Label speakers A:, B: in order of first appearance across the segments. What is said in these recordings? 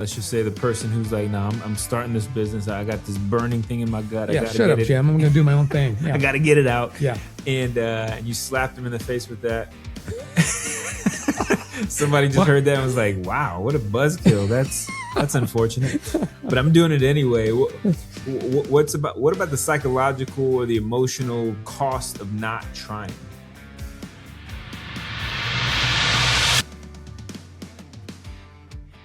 A: Let's just say the person who's like, "No, I'm starting this business. I got this burning thing in my gut.
B: Yeah, shut up, Jim. I'm going to do my own thing. Yeah.
A: I got to get it out."
B: Yeah.
A: And you slapped him in the face with that. Somebody just heard that and was like, "Wow, what a buzzkill. That's unfortunate." But I'm doing it anyway. What about the psychological or the emotional cost of not trying?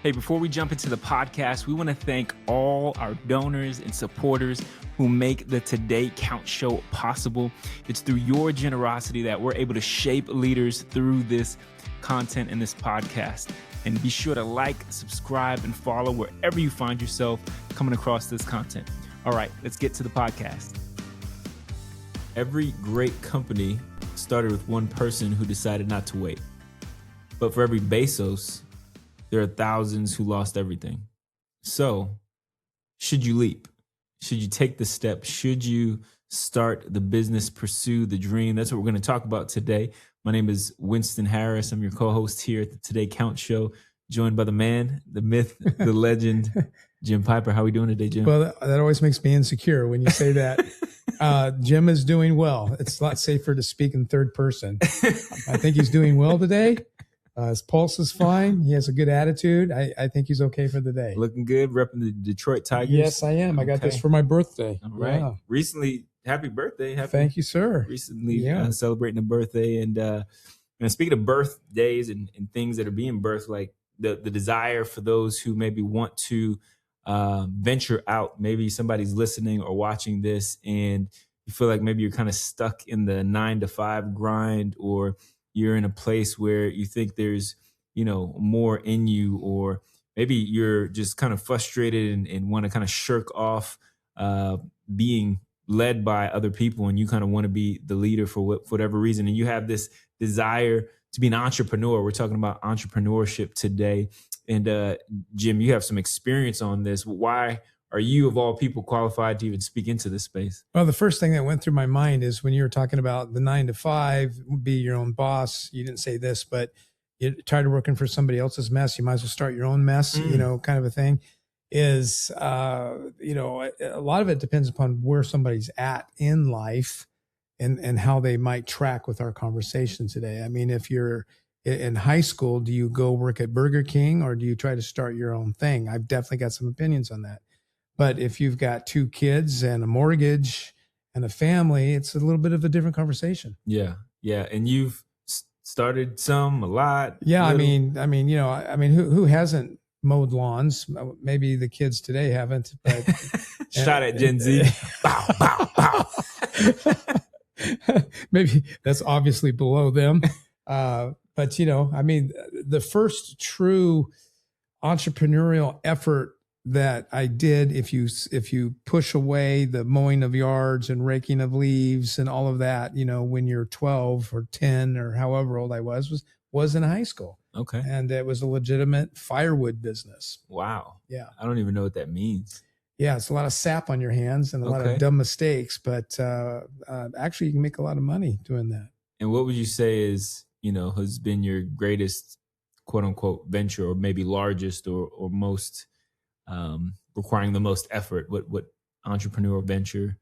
A: Hey, before we jump into the podcast, we want to thank all our donors and supporters who make the Today Count show possible. It's through your generosity that we're able to shape leaders through this content and this podcast. And be sure to like, subscribe, and follow wherever you find yourself coming across this content. All right, let's get to the podcast. Every great company started with one person who decided not to wait. But for every Bezos, there are thousands who lost everything. So, should you leap? Should you take the step? Should you start the business, pursue the dream? That's what we're going to talk about today. My name is Winston Harris. I'm your co-host here at the Today Count Show, joined by the man, the myth, the legend, Jim Piper. How are we doing today, Jim?
B: Well, that always makes me insecure when you say that. Jim is doing well. It's a lot safer to speak in third person. I think he's doing well today. His pulse is fine. He has a good attitude. I think he's okay for the day.
A: Looking good, repping the Detroit Tigers.
B: Yes, I am. I got this for my birthday.
A: All right.
B: Yeah.
A: Recently, happy birthday.
B: Thank you, sir.
A: Recently celebrating a birthday. And speaking of birthdays and things that are being birthed, like the desire for those who maybe want to venture out. Maybe somebody's listening or watching this and you feel like maybe you're kind of stuck in the 9-to-5 grind, or you're in a place where you think there's, more in you, or maybe you're just kind of frustrated and want to kind of shirk off being led by other people, and you kind of want to be the leader for whatever reason. And you have this desire to be an entrepreneur. We're talking about entrepreneurship today. And Jim, you have some experience on this. Why are you, of all people, qualified to even speak into this space?
B: Well, the first thing that went through my mind is when you were talking about the 9-to-5, be your own boss. You didn't say this, but you're tired of working for somebody else's mess. You might as well start your own mess, kind of a thing. Is, a lot of it depends upon where somebody's at in life and how they might track with our conversation today. I mean, if you're in high school, do you go work at Burger King or do you try to start your own thing? I've definitely got some opinions on that. But if you've got 2 kids and a mortgage and a family, it's a little bit of a different conversation.
A: Yeah. Yeah. And you've started some, a lot.
B: Yeah.
A: Little.
B: Who hasn't mowed lawns? Maybe the kids today haven't, but
A: shot at Gen Z. Bow, bow, bow.
B: Maybe that's obviously below them. But the first true entrepreneurial effort that I did, if you push away the mowing of yards and raking of leaves and all of that, when you're 12 or 10 or however old I was in high school.
A: Okay.
B: And it was a legitimate firewood business.
A: Wow.
B: Yeah.
A: I don't even know what that means.
B: Yeah. It's a lot of sap on your hands and a lot of dumb mistakes, but actually you can make a lot of money doing that.
A: And what would you say is, has been your greatest quote unquote venture, or maybe largest or most requiring the most effort? What entrepreneurial venture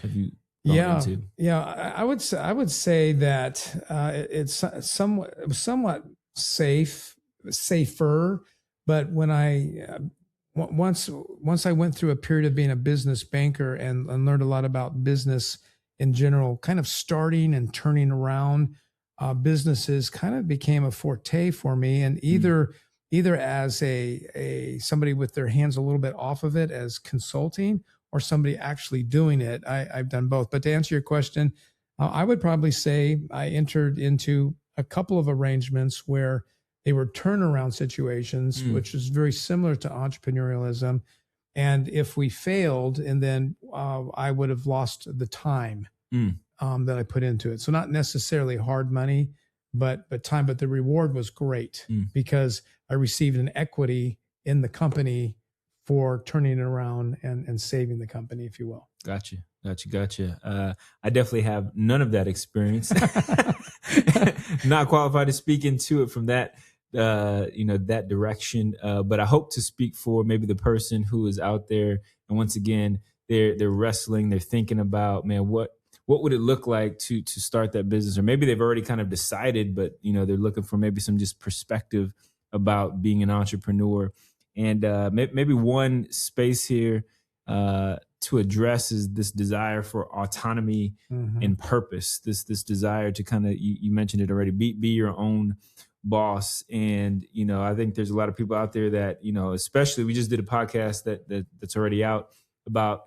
A: have you gone into?
B: Yeah, I would say that it's somewhat safer. But when once I went through a period of being a business banker and learned a lot about business in general, kind of starting and turning around businesses kind of became a forte for me, and either as a somebody with their hands a little bit off of it as consulting, or somebody actually doing it. I've done both. But to answer your question, I would probably say I entered into a couple of arrangements where they were turnaround situations, which is very similar to entrepreneurialism. And if we failed, and then I would have lost the time that I put into it. So not necessarily hard money, but time. But the reward was great because I received an equity in the company for turning it around and saving the company, if you will.
A: Gotcha. I definitely have none of that experience. Not qualified to speak into it from that that direction. But I hope to speak for maybe the person who is out there, and once again, they're wrestling, they're thinking about, man, what would it look like to start that business, or maybe they've already kind of decided, but they're looking for maybe some just perspective about being an entrepreneur. And maybe one space here to address is this desire for autonomy and purpose. This desire to kind of, you mentioned it already, be your own boss. And I think there's a lot of people out there that especially, we just did a podcast that's already out about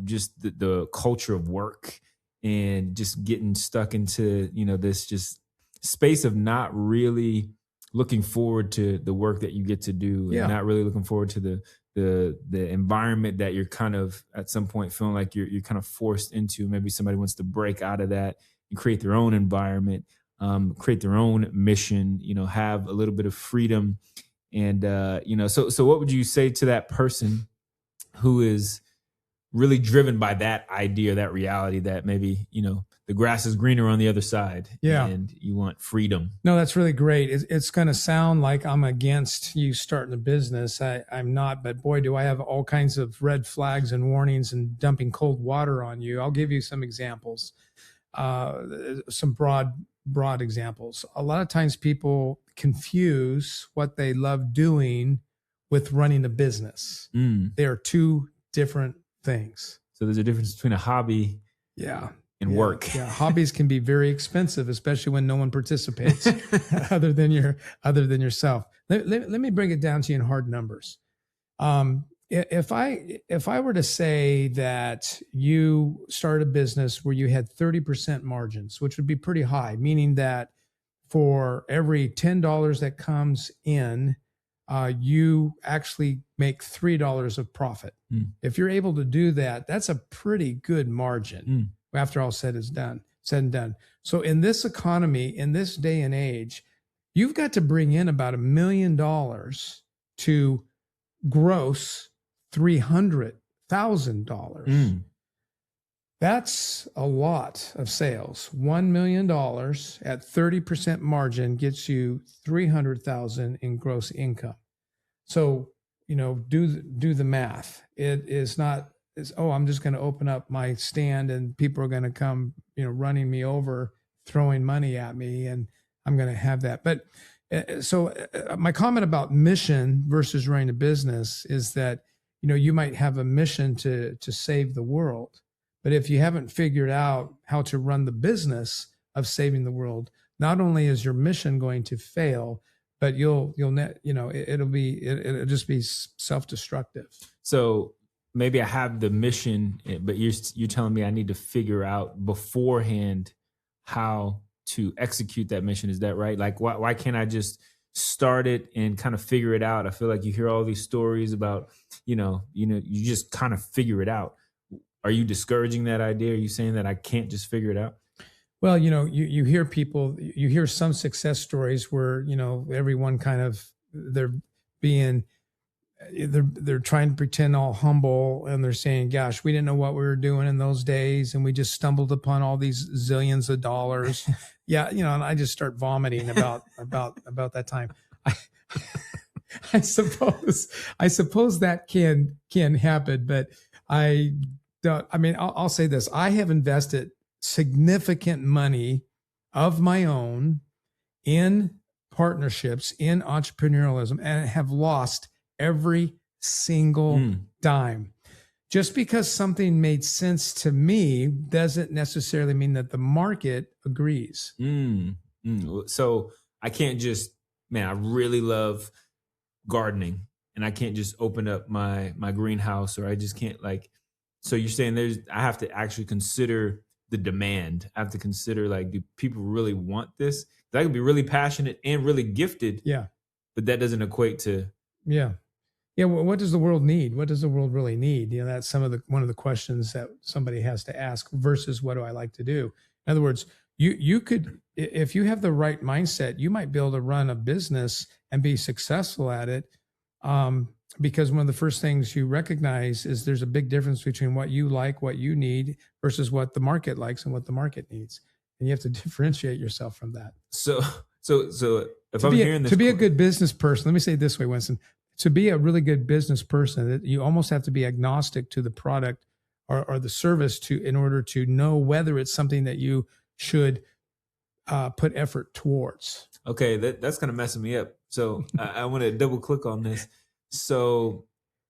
A: just the culture of work, and just getting stuck into this just space of not really looking forward to the work that you get to do, and not really looking forward to the environment that you're kind of at some point feeling like you're kind of forced into. Maybe somebody wants to break out of that and create their own environment, create their own mission, have a little bit of freedom. And so what would you say to that person who is really driven by that idea, that reality, that maybe the grass is greener on the other side, and you want freedom?
B: No, that's really great. It's going to sound like I'm against you starting a business. I'm not, but boy, do I have all kinds of red flags and warnings and dumping cold water on you. I'll give you some examples, some broad examples. A lot of times people confuse what they love doing with running a business. They are two different things.
A: So there's a difference between a hobby and work.
B: Hobbies can be very expensive, especially when no one participates other than yourself. Let me bring it down to you in hard numbers. If I were to say that you start a business where you had 30% margins, which would be pretty high, meaning that for every $10 that comes in, you actually make $3 of profit. If you're able to do that, that's a pretty good margin after all said and done. So in this economy, in this day and age, you've got to bring in about $1 million to gross $300,000. That's a lot of sales. $1 million at 30% margin gets you $300,000 in gross income. So, do the math. It is not, I'm just going to open up my stand and people are going to come, running me over, throwing money at me, and I'm going to have that. But my comment about mission versus running a business is that, you might have a mission to save the world. But if you haven't figured out how to run the business of saving the world, not only is your mission going to fail, but it'll just be self-destructive.
A: So maybe I have the mission, but you're telling me I need to figure out beforehand how to execute that mission. Is that right? Like, why can't I just start it and kind of figure it out? I feel like you hear all these stories about, you just kind of figure it out. Are you discouraging that idea? Are you saying that I can't just figure it out?
B: Well, you hear people, you hear some success stories where, everyone kind of, they're trying to pretend all humble, and they're saying, gosh, we didn't know what we were doing in those days, and we just stumbled upon all these zillions of dollars. And I just start vomiting about that time. I suppose that can happen, but I'll say this. I have invested significant money of my own in partnerships, in entrepreneurialism, and have lost every single dime. Just because something made sense to me doesn't necessarily mean that the market agrees.
A: So I can't just, I really love gardening, and I can't just open up my greenhouse, or I just can't so you're saying I have to actually consider the demand. I have to consider, do people really want this? I can be really passionate and really gifted.
B: Yeah.
A: But that doesn't equate to.
B: Yeah. Well, what does the world need? What does the world really need? That's one of the questions that somebody has to ask versus what do I like to do? In other words, you could, if you have the right mindset, you might be able to run a business and be successful at it. Because one of the first things you recognize is there's a big difference between what you like, what you need, versus what the market likes and what the market needs. And you have to differentiate yourself from that.
A: So So if I'm hearing this,
B: to be a good business person, let me say it this way, Winston, to be a really good business person, you almost have to be agnostic to the product or the service in order to know whether it's something that you should put effort towards.
A: Okay, that's kind of messing me up. So I want to double click on this. So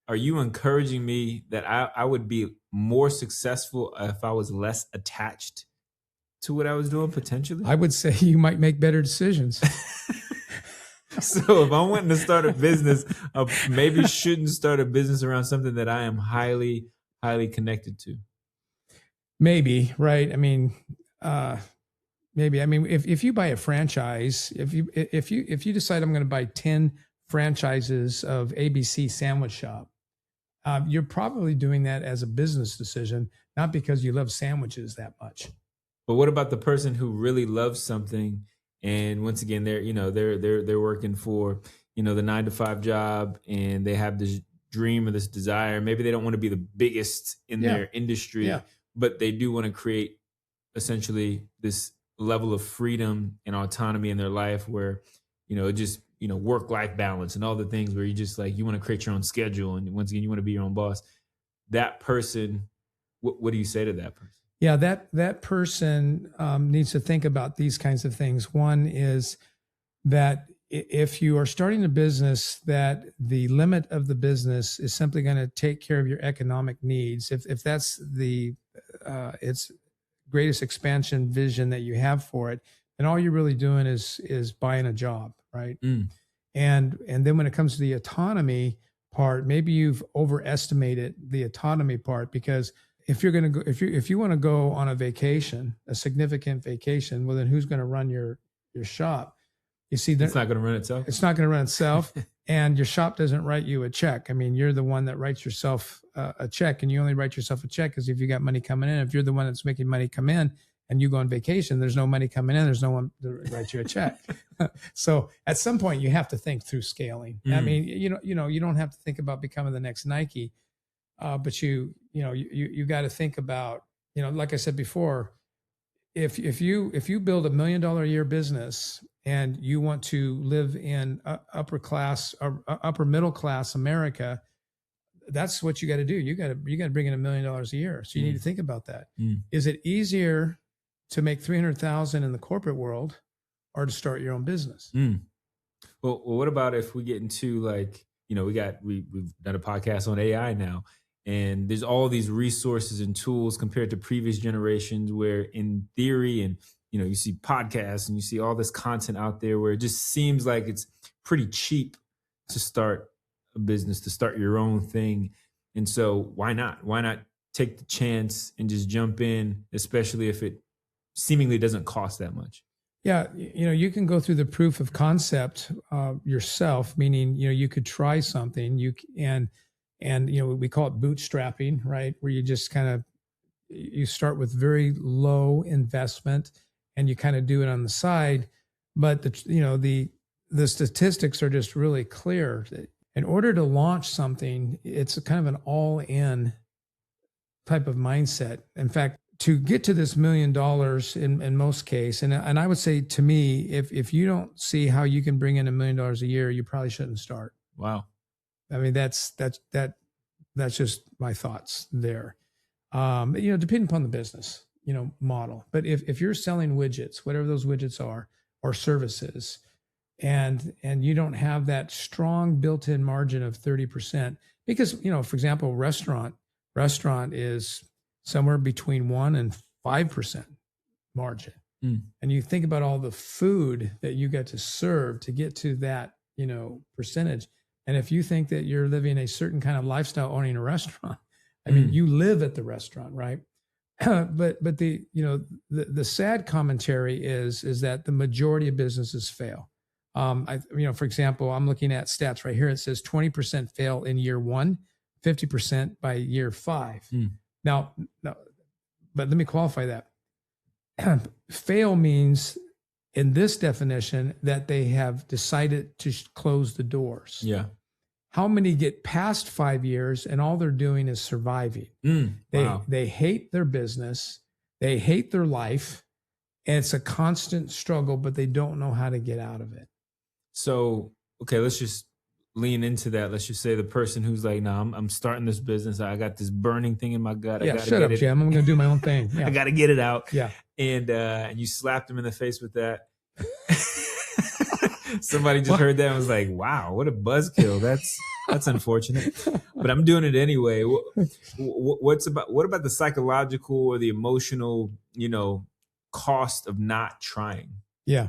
A: are you encouraging me that I would be more successful if I was less attached to what I was doing potentially?
B: I would say you might make better decisions.
A: So if I'm wanting to start a business, I maybe shouldn't start a business around something that I am highly, highly connected to.
B: Maybe, right? I mean, maybe. I mean, if you buy a franchise, if you decide I'm going to buy 10 franchises of ABC Sandwich Shop, you're probably doing that as a business decision, not because you love sandwiches that much.
A: But what about the person who really loves something, and once again, they're working for the 9-to-5 job, and they have this dream or this desire. Maybe they don't want to be the biggest in their industry, but they do want to create essentially this level of freedom and autonomy in their life where just work-life balance and all the things where you just like you want to create your own schedule, and once again you want to be your own boss. That person, what do you say to that person?
B: Yeah, that person needs to think about these kinds of things. One is that if you are starting a business, that the limit of the business is simply going to take care of your economic needs. If that's its greatest expansion vision that you have for it, then all you're really doing is buying a job, right? And then when it comes to the autonomy part, maybe you've overestimated the autonomy part, because if you're going to go, if you want to go on a vacation, a significant vacation, well, then who's going to run your shop? You see,
A: it's not going to run itself.
B: It's not going to run itself, and your shop doesn't write you a check. I mean, you're the one that writes yourself a check, and you only write yourself a check because if you got money coming in. If you're the one that's making money come in, and you go on vacation, there's no money coming in. There's no one to write you a check. So at some point, you have to think through scaling. I mean, you don't have to think about becoming the next Nike. But you got to think about, like I said before, if you build $1 million a year business and you want to live in upper class or upper middle class America, that's what you got to do. You got to bring in $1 million a year. So you need to think about that. Is it easier to make 300,000 in the corporate world or to start your own business?
A: Well, what about if we get into like, we've done a podcast on AI now. And there's all these resources and tools compared to previous generations where in theory, and, you see podcasts and you see all this content out there where it just seems like it's pretty cheap to start a business, to start your own thing. And so why not? Why not take the chance and just jump in, especially if it seemingly doesn't cost that much?
B: Yeah. You can go through the proof of concept yourself, meaning, you could try something and we call it bootstrapping, right? Where you just you start with very low investment and you kind of do it on the side. But the statistics are just really clear. In order to launch something, it's kind of an all-in type of mindset. In fact, to get to this $1 million in most cases, and I would say to me, if you don't see how you can bring in $1 million a year, you probably shouldn't start.
A: Wow.
B: I mean, that's just my thoughts there. Depending upon the business, model. But if you're selling widgets, whatever those widgets are, or services, and you don't have that strong built-in margin of 30%, because, for example, restaurant is somewhere between 1% and 5% margin. And you think about all the food that you get to serve to get to that, percentage. And if you think that you're living a certain kind of lifestyle owning a restaurant, I mean, you live at the restaurant, right? But the sad commentary is that the majority of businesses fail. For example, I'm looking at stats right here. It says 20% fail in year 1, 50% by year 5. Now, but let me qualify that. Fail means, in this definition, that they have decided to close the doors.
A: Yeah.
B: How many get past 5 years and all they're doing is surviving?
A: Wow.
B: They hate their business. They hate their life. And it's a constant struggle, but they don't know how to get out of it.
A: So, okay, let's just lean into that. Let's just say the person who's like, "No, I'm starting this business. I got this burning thing in my gut. I
B: Yeah,
A: gotta
B: shut
A: get
B: up,
A: it.
B: Jim. I'm going to do my own thing. Yeah.
A: I got to get it out."
B: Yeah.
A: And you slapped him in the face with that. Somebody just heard that and was like, "Wow, what a buzzkill! That's unfortunate." But I'm doing it anyway. What about the psychological or the emotional, cost of not trying?
B: Yeah.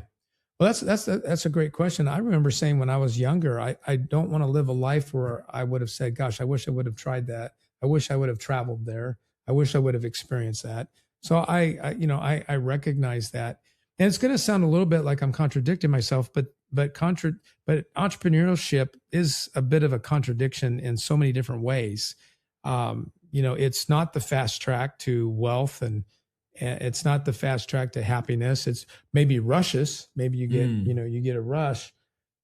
B: Well, that's a great question. I remember saying when I was younger, I don't want to live a life where I would have said, "Gosh, I wish I would have tried that. I wish I would have traveled there. I wish I would have experienced that." So I recognize that, and it's going to sound a little bit like I'm contradicting myself, but entrepreneurship is a bit of a contradiction in so many different ways. It's not the fast track to wealth, and it's not the fast track to happiness. It's maybe rushes. Maybe you get, you get a rush,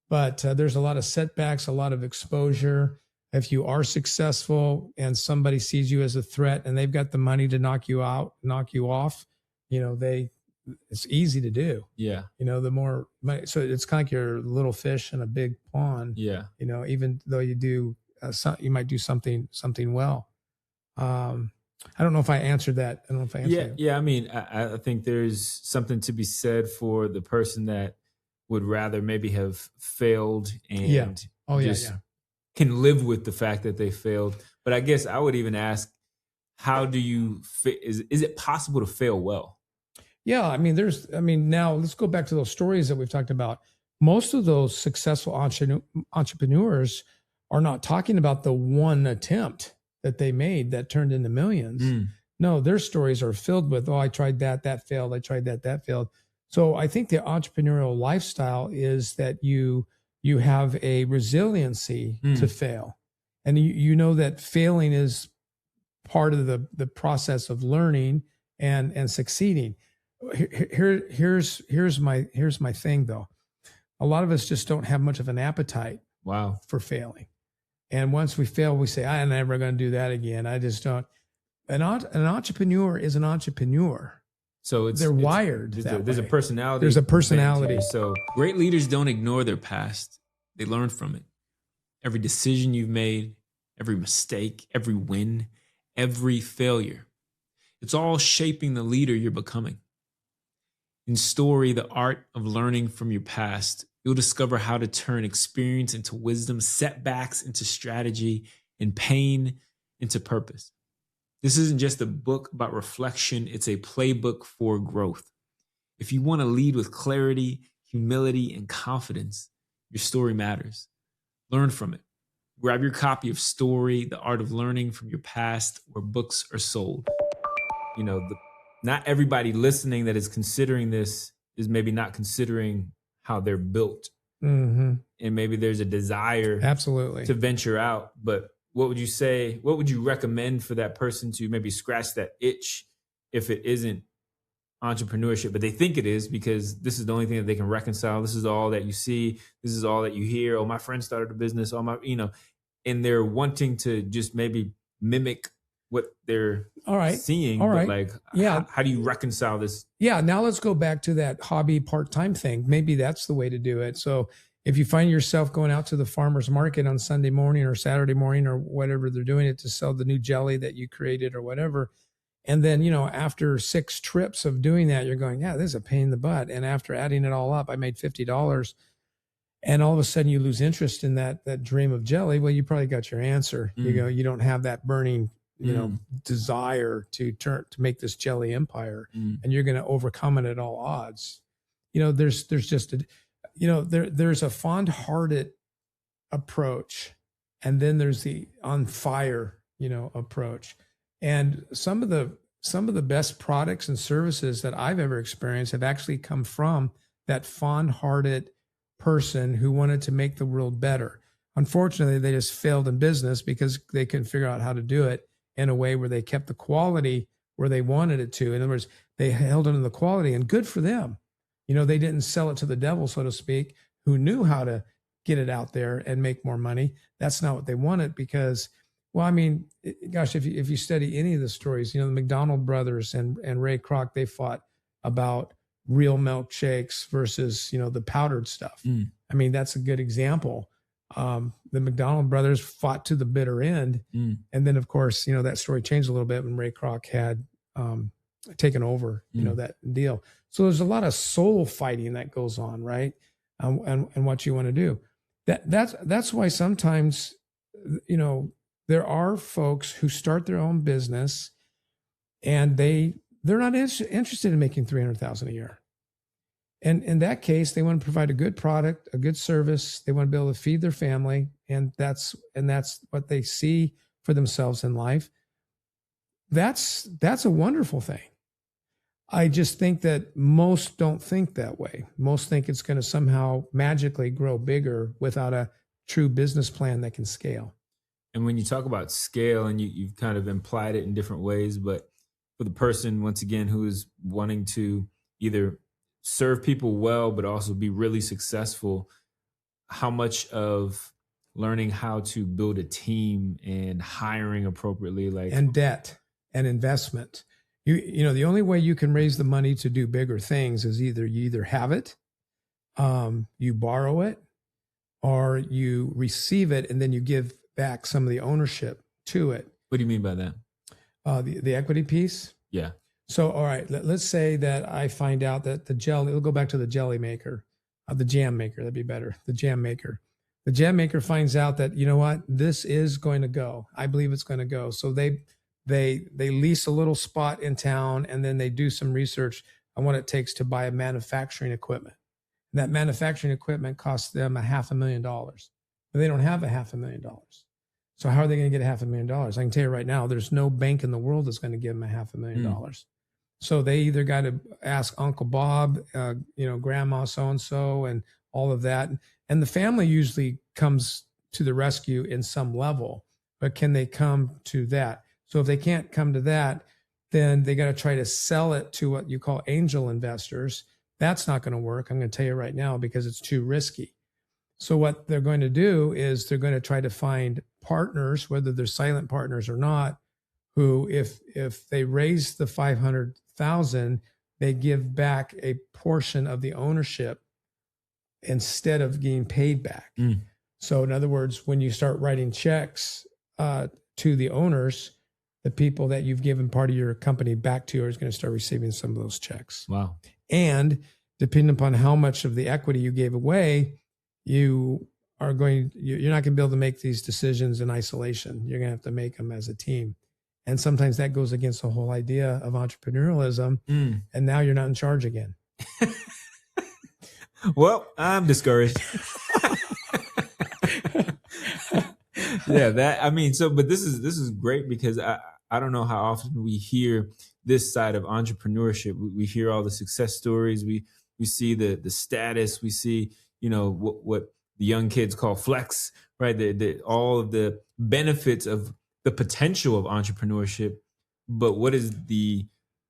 B: but there's a lot of setbacks, a lot of exposure. If you are successful and somebody sees you as a threat and they've got the money to knock you out, knock you off, it's easy to do.
A: Yeah.
B: The more money, so it's kind of like you're a little fish in a big pond.
A: Yeah.
B: Even though you do, you might do something well. I don't know if I answered that. I don't know if I answered that.
A: Yeah. I mean, I think there's something to be said for the person that would rather maybe have failed and can live with the fact that they failed. But I guess I would even ask, how do you is it possible to fail well?
B: Yeah. I mean, now let's go back to those stories that we've talked about. Most of those successful entrepreneurs are not talking about the one attempt that they made that turned into millions. No, their stories are filled with, I tried that failed. I tried that failed. So I think the entrepreneurial lifestyle is that you have a resiliency to fail. And you know that failing is part of the process of learning and succeeding. Here's my thing though. A lot of us just don't have much of an appetite for failing. And once we fail, we say, "I'm never going to do that again." I just don't. An entrepreneur is an entrepreneur. So they're wired.
A: There's a personality.
B: There's a personality.
A: So great leaders don't ignore their past. They learn from it. Every decision you've made, every mistake, every win, every failure, it's all shaping the leader you're becoming. In Story, the art of learning from your past, you'll discover how to turn experience into wisdom, setbacks into strategy, and pain into purpose. This isn't just a book about reflection, it's a playbook for growth. If you want to lead with clarity, humility, and confidence, your story matters. Learn from it. Grab your copy of Story, the art of learning from your past, where books are sold. Not everybody listening that is considering this is maybe not considering how they're built. And maybe there's a desire to venture out. But what would you say? What would you recommend for that person to maybe scratch that itch if it isn't entrepreneurship, but they think it is because this is the only thing that they can reconcile. This is all that you see. This is all that you hear. Oh, my friend started a business. And they're wanting to just maybe mimic what they're seeing. But how do you reconcile this?
B: Yeah. Now let's go back to that hobby part-time thing. Maybe that's the way to do it. So if you find yourself going out to the farmer's market on Sunday morning or Saturday morning or whatever they're doing it to sell the new jelly that you created or whatever, and then, after 6 trips of doing that, you're going, yeah, this is a pain in the butt. And after adding it all up, I made $50. And all of a sudden you lose interest in that dream of jelly. Well, you probably got your answer. You don't have that burning, desire to make this jelly empire, and you're going to overcome it at all odds. There's just there's a fond-hearted approach, and then there's the on fire, approach. And some of the best products and services that I've ever experienced have actually come from that fond-hearted person who wanted to make the world better. Unfortunately, they just failed in business because they couldn't figure out how to do it in a way where they kept the quality where they wanted it to. In other words, they held on to the quality, and good for them. They didn't sell it to the devil, so to speak, who knew how to get it out there and make more money. That's not what they wanted because, well, I mean, gosh, if you study any of the stories, the McDonald brothers and Ray Kroc, they fought about real milkshakes versus, the powdered stuff. I mean, that's a good example. The McDonald brothers fought to the bitter end. And then of course, that story changed a little bit when Ray Kroc had taken over, that deal. So there's a lot of soul fighting that goes on, right? And what you want to do. That's why sometimes, there are folks who start their own business and they're not interested in making $300,000 a year. And in that case, they want to provide a good product, a good service. They want to be able to feed their family. And that's what they see for themselves in life. That's a wonderful thing. I just think that most don't think that way. Most think it's going to somehow magically grow bigger without a true business plan that can scale.
A: And when you talk about scale, and you've kind of implied it in different ways, but for the person, once again, who is wanting to either serve people well, but also be really successful, how much of learning how to build a team and hiring appropriately,
B: and debt and investment. The only way you can raise the money to do bigger things is you either have it, you borrow it, or you receive it and then you give back some of the ownership to it.
A: What do you mean by that?
B: The equity piece.
A: Yeah.
B: So, all right, let's say that I find out that we'll go back to the jelly maker, the jam maker, that'd be better. The jam maker. The jam maker finds out that, this is going to go. I believe it's going to go. So they lease a little spot in town, and then they do some research on what it takes to buy a manufacturing equipment. And that manufacturing equipment costs them $500,000, but they don't have $500,000. So how are they going to get $500,000? I can tell you right now, there's no bank in the world that's going to give them $500,000. So they either got to ask Uncle Bob, Grandma so-and-so, and all of that. And the family usually comes to the rescue in some level, but can they come to that? So if they can't come to that, then they got to try to sell it to what you call angel investors. That's not going to work. I'm going to tell you right now, because it's too risky. So what they're going to do is they're going to try to find partners, whether they're silent partners or not, who, if they raise the $500,000, they give back a portion of the ownership instead of getting paid back. So in other words, when you start writing checks to the owners, the people that you've given part of your company back to are going to start receiving some of those checks.
A: Wow.
B: And depending upon how much of the equity you gave away, you're not going to be able to make these decisions in isolation. You're going to have to make them as a team. And sometimes that goes against the whole idea of entrepreneurialism. And now you're not in charge again.
A: Well, I'm discouraged. But this is great, because I don't know how often we hear this side of entrepreneurship. We hear all the success stories. We see the status. We see, what the young kids call flex, right? All of the benefits of the potential of entrepreneurship. But what is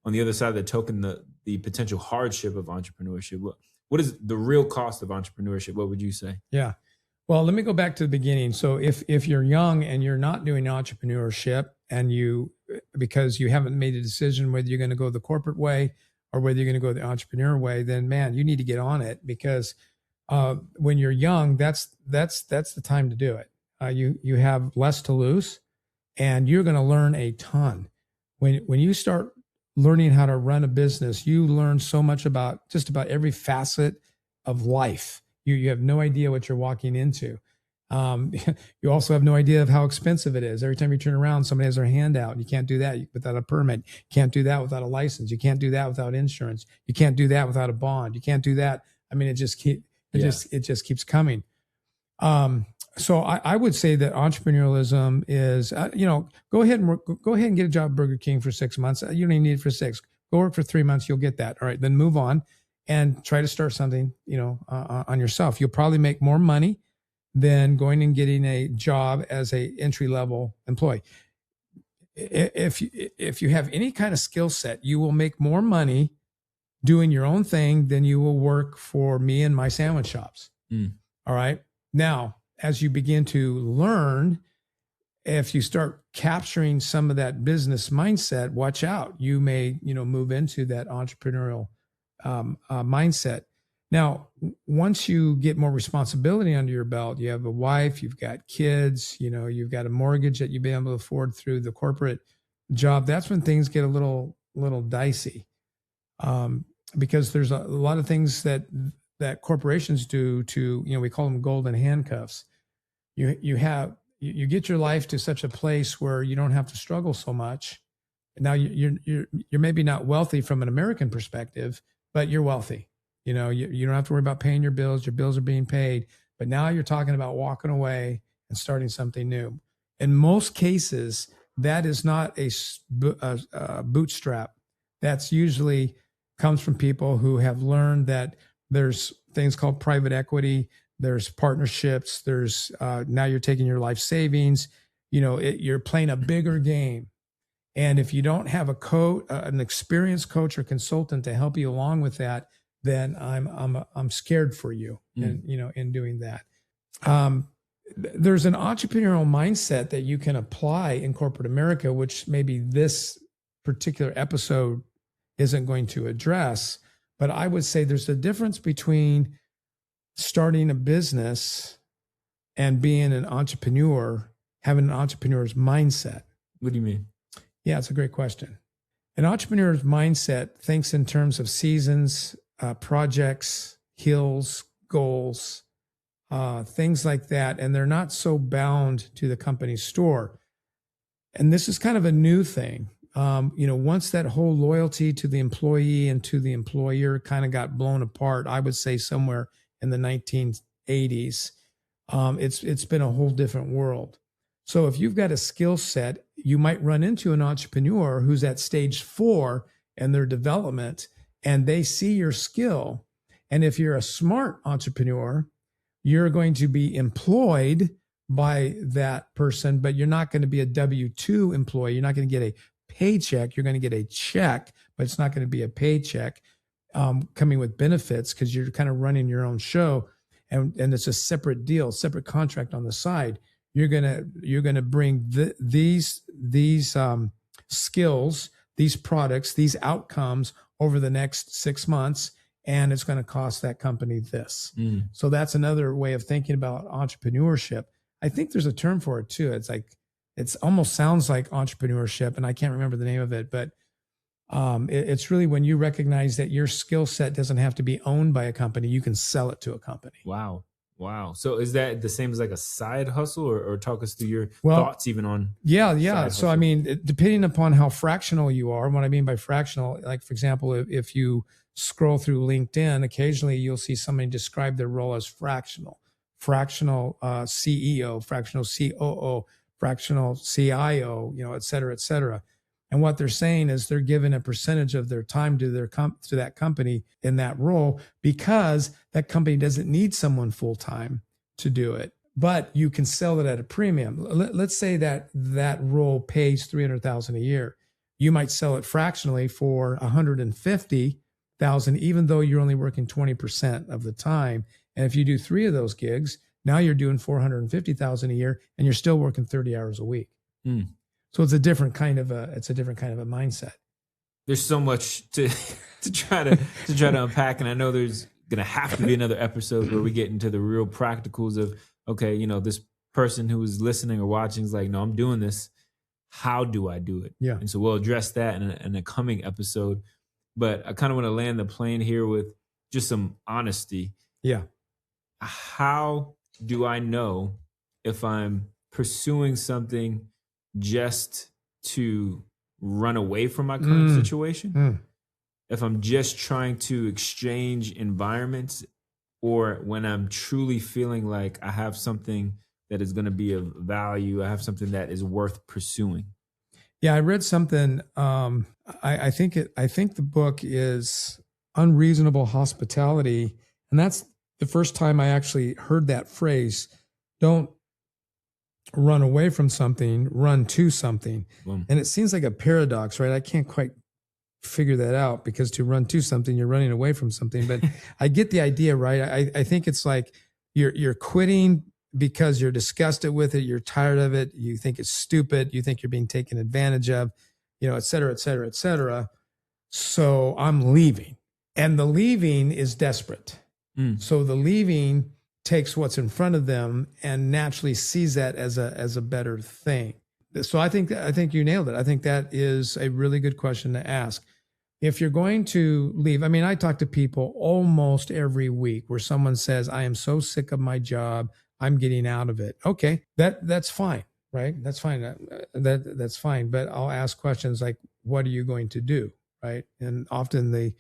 A: on the other side of the token, the potential hardship of entrepreneurship? What is the real cost of entrepreneurship? What would you say?
B: Yeah. Well, let me go back to the beginning. So if you're young and you're not doing entrepreneurship, and because you haven't made a decision whether you're going to go the corporate way or whether you're going to go the entrepreneur way, then man, you need to get on it, because when you're young, that's the time to do it. You have less to lose, and you're going to learn a ton. When you start learning how to run a business, you learn so much about just about every facet of life. You have no idea what you're walking into. You also have no idea of how expensive it is. Every time you turn around, somebody has their hand out. You can't do that without a permit. You can't do that without a license. You can't do that without insurance. You can't do that without a bond. You can't do that. I mean, it just keeps coming. So I would say that entrepreneurialism is, go ahead and get a job at Burger King for 6 months. You don't even need it for 6. Go work for 3 months. You'll get that. All right. Then move on and try to start something, on yourself. You'll probably make more money than going and getting a job as a entry-level employee. If you have any kind of skill set, you will make more money doing your own thing than you will work for me and my sandwich shops. All right. Now, as you begin to learn, if you start capturing some of that business mindset, watch out. You may, move into that entrepreneurial mindset. Now, once you get more responsibility under your belt, you have a wife, you've got kids, you've got a mortgage that you've been able to afford through the corporate job. That's when things get a little dicey, because there's a lot of things that corporations do to, we call them golden handcuffs. You get your life to such a place where you don't have to struggle so much. Now you're maybe not wealthy from an American perspective, but you're wealthy. You don't have to worry about paying your bills. Your bills are being paid. But now you're talking about walking away and starting something new. In most cases, that is not a bootstrap. That's usually comes from people who have learned that there's things called private equity. There's partnerships. There's now you're taking your life savings. You're playing a bigger game. And if you don't have an experienced coach or consultant to help you along with that, then I'm scared for you in doing that. There's an entrepreneurial mindset that you can apply in corporate America, which maybe this particular episode isn't going to address. But I would say there's a difference between starting a business and being an entrepreneur, having an entrepreneur's mindset.
A: What do you mean?
B: Yeah, it's a great question. An entrepreneur's mindset thinks in terms of seasons, projects, hills, goals, things like that. And they're not so bound to the company's store. And this is kind of a new thing. Once that whole loyalty to the employee and to the employer kind of got blown apart, I would say somewhere in the 1980s, it's been a whole different world. So if you've got a skill set, you might run into an entrepreneur who's at stage 4 in their development, and they see your skill. And if you're a smart entrepreneur, you're going to be employed by that person, but you're not going to be a W-2 employee. You're not going to get a paycheck. You're going to get a check, but it's not going to be a paycheck coming with benefits, because you're kind of running your own show, and it's a separate deal, separate contract on the side. You're gonna bring these skills, these products, these outcomes over the next 6 months, and it's going to cost that company this. So that's another way of thinking about entrepreneurship. I think there's a term for it too. It's almost sounds like entrepreneurship, and I can't remember the name of it, but it's really when you recognize that your skill set doesn't have to be owned by a company. You can sell it to a company.
A: Wow. So is that the same as like a side hustle, or talk us through your thoughts even on?
B: Yeah. So, I mean, depending upon how fractional you are, what I mean by fractional, like, for example, if you scroll through LinkedIn, occasionally you'll see somebody describe their role as fractional CEO, fractional COO, fractional CIO, et cetera, et cetera. And what they're saying is they're giving a percentage of their time to to that company in that role, because that company doesn't need someone full time to do it. But you can sell it at a premium. Let's say that role pays $300,000 a year. You might sell it fractionally for $150,000, even though you're only working 20% of the time. And if you do 3 of those gigs, now you're doing $450,000 a year, and you're still working 30 hours a week. So it's a different kind of a mindset.
A: There's so much to try to unpack, and I know there's gonna have to be another episode where we get into the real practicals of, okay, this person who is listening or watching is like, no, I'm doing this. How do I do it?
B: Yeah.
A: And so we'll address that in a coming episode. But I kind of want to land the plane here with just some honesty.
B: Yeah.
A: How do I know if I'm pursuing something just to run away from my current situation? If I'm just trying to exchange environments, or when I'm truly feeling like I have something that is going to be of value, I have something that is worth pursuing.
B: Yeah, I read something. I think the book is Unreasonable Hospitality, and that's the first time I actually heard that phrase. Don't run away from something, run to something. And it seems like a paradox, right? I can't quite figure that out, because to run to something, you're running away from something. But I get the idea, right? I think it's like you're quitting because you're disgusted with it, you're tired of it, you think it's stupid, you think you're being taken advantage of, et cetera, et cetera, et cetera. So I'm leaving. And the leaving is desperate. So the leaving takes what's in front of them and naturally sees that as a better thing. So I think you nailed it. I think that is a really good question to ask. If you're going to leave, I mean, I talk to people almost every week where someone says, I am so sick of my job, I'm getting out of it. Okay, that's fine, right? That's fine. That's fine. But I'll ask questions like, what are you going to do, right? And often the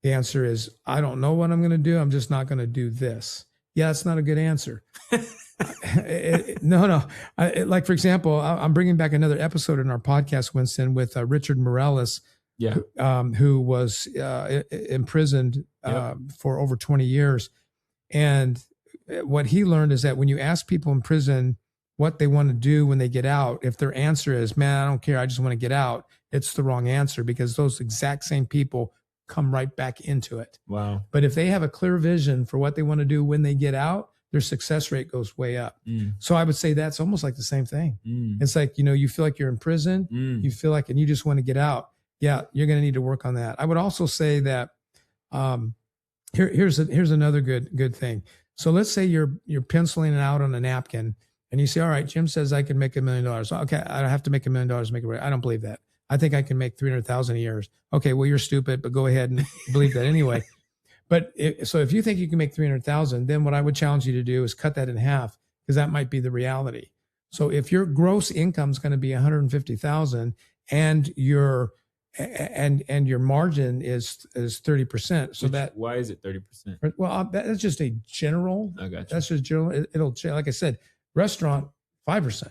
B: answer is, I don't know what I'm going to do. I'm just not going to do this. Yeah, it's not a good answer. No. Like, for example, I'm bringing back another episode in our podcast, Winston, with Richard Morales, who was imprisoned for over 20 years. And what he learned is that when you ask people in prison what they want to do when they get out, if their answer is, man, I don't care, I just want to get out, it's the wrong answer, because those exact same people come right back into it.
A: Wow.
B: But if they have a clear vision for what they want to do when they get out, their success rate goes way up. So I would say that's almost like the same thing. It's like, you feel like you're in prison, you feel like, and you just want to get out. Yeah, you're going to need to work on that. I would also say that here's another good thing. So let's say you're penciling it out on a napkin, and you say, all right, Jim says I can make $1 million. Okay, I don't have to make $1 million to make it right. I don't believe that. I think I can make 300,000 a year. Okay, well, you're stupid, but go ahead and believe that anyway. But so if you think you can make 300,000, then what I would challenge you to do is cut that in half, because that might be the reality. So if your gross income is going to be 150,000 and your margin is 30%, so
A: why is it 30%?
B: Well, that's just a general.
A: I got you.
B: That's just general. It'll change. Like I said, restaurant 5%,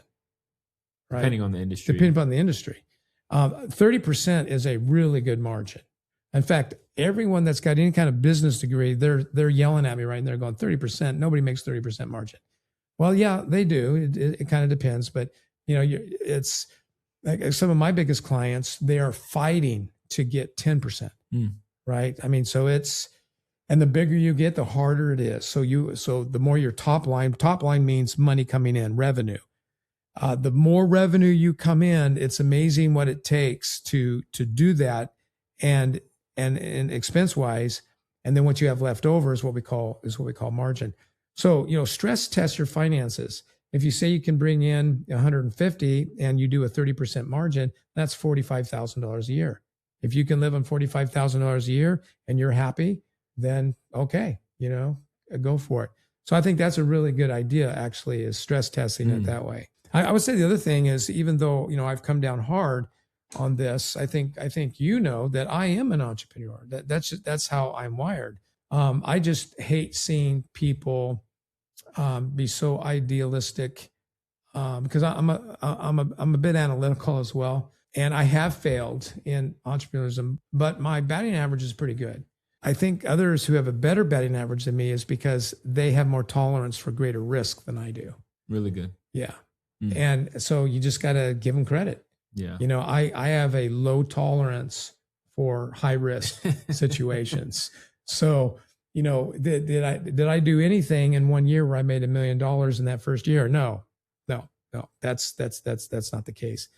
B: right?
A: Depending on the industry.
B: 30% is a really good margin. In fact, everyone that's got any kind of business degree, they're yelling at me right now. They're going 30%. Nobody makes 30% margin. Well, yeah, they do. It kind of depends, but it's like some of my biggest clients, they are fighting to get 10%, right? I mean, and the bigger you get, the harder it is. So the more your top line means money coming in, revenue. The more revenue you come in, it's amazing what it takes to do that, and expense wise, and then what you have left over is what we call margin. So stress test your finances. If you say you can bring in 150 and you do a 30% margin, that's $45,000 a year. If you can live on $45,000 a year and you're happy, then okay, go for it. So I think that's a really good idea, actually, is stress testing it that way. I would say the other thing is, even though I've come down hard on this, I think that I am an entrepreneur. That's how I'm wired. I just hate seeing people be so idealistic, because I'm a bit analytical as well, and I have failed in entrepreneurship, but my batting average is pretty good. I think others who have a better batting average than me is because they have more tolerance for greater risk than I do.
A: Really good.
B: Yeah. And so you just got to give them credit.
A: Yeah.
B: I have a low tolerance for high risk situations. So, did I do anything in 1 year where I made $1 million in that first year? No, that's not the case.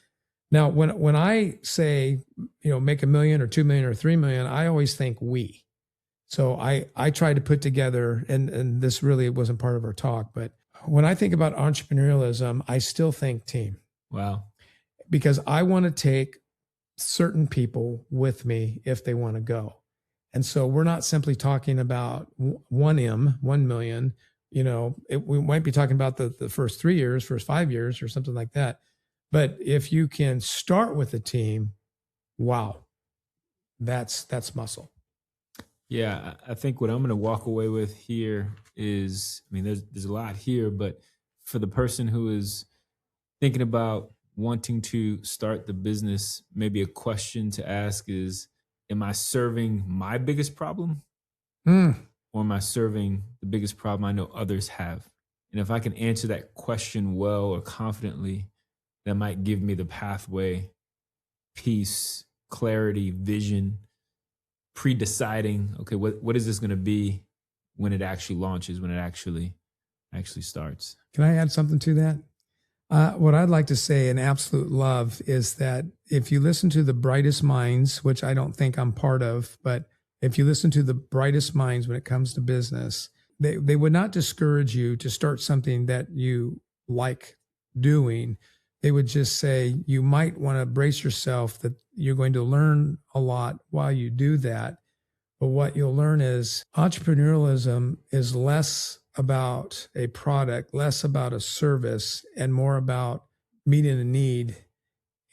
B: Now, when I say, make $1 million or $2 million or $3 million, I always think we. So I try to put together, and this really wasn't part of our talk, but when I think about entrepreneurialism, I still think team.
A: Wow.
B: Because I want to take certain people with me if they want to go. And so we're not simply talking about 1 million, we might be talking about the first 3 years, first 5 years or something like that. But if you can start with a team, wow, that's muscle.
A: Yeah, I think what I'm going to walk away with here is, there's a lot here, but for the person who is thinking about wanting to start the business, maybe a question to ask is, am I serving my biggest problem? Or am I serving the biggest problem I know others have? And if I can answer that question well or confidently, that might give me the pathway, peace, clarity, vision, pre-deciding, okay, what is this going to be when it actually launches, when it actually starts.
B: Can I add something to that? What I'd like to say in absolute love is that if you listen to the brightest minds, which I don't think I'm part of, but if you listen to the brightest minds when it comes to business, they would not discourage you to start something that you like doing. They would just say you might want to brace yourself that you're going to learn a lot while you do that. But what you'll learn is entrepreneurialism is less about a product, less about a service, and more about meeting a need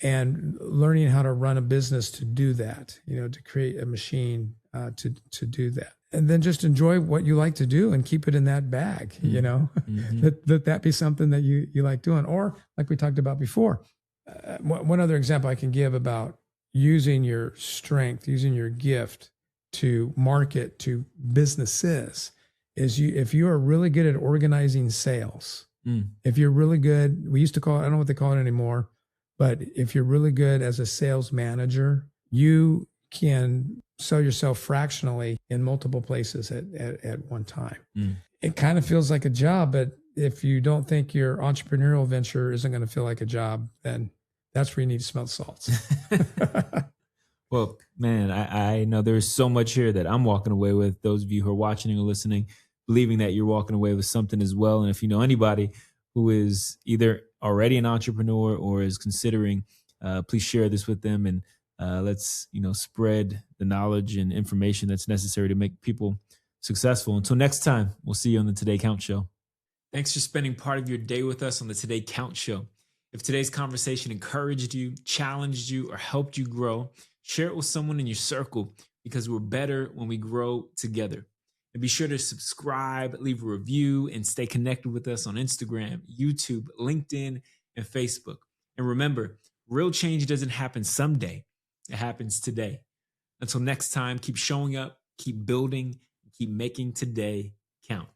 B: and learning how to run a business to do that, to create a machine to do that. And then just enjoy what you like to do and keep it in that bag,
A: Mm-hmm.
B: that be something that you like doing. Or like we talked about before, one other example I can give about using your strength, using your gift to market to businesses is if you are really good at organizing sales, if you're really good, we used to call it, I don't know what they call it anymore, but if you're really good as a sales manager, you can sell yourself fractionally in multiple places at one time. It kind of feels like a job, but if you don't think your entrepreneurial venture isn't going to feel like a job, then that's where you need to smell the salts.
A: Well, man, I know there's so much here that I'm walking away with. Those of you who are watching or listening, believing that you're walking away with something as well. And if you know anybody who is either already an entrepreneur or is considering, please share this with them, and let's spread the knowledge and information that's necessary to make people successful. Until next time, we'll see you on the Today Count Show. Thanks for spending part of your day with us on the Today Count Show. If today's conversation encouraged you, challenged you, or helped you grow, share it with someone in your circle, because we're better when we grow together. And be sure to subscribe, leave a review, and stay connected with us on Instagram, YouTube, LinkedIn, and Facebook. And remember, real change doesn't happen someday. It happens today. Until next time, keep showing up, keep building, and keep making today count.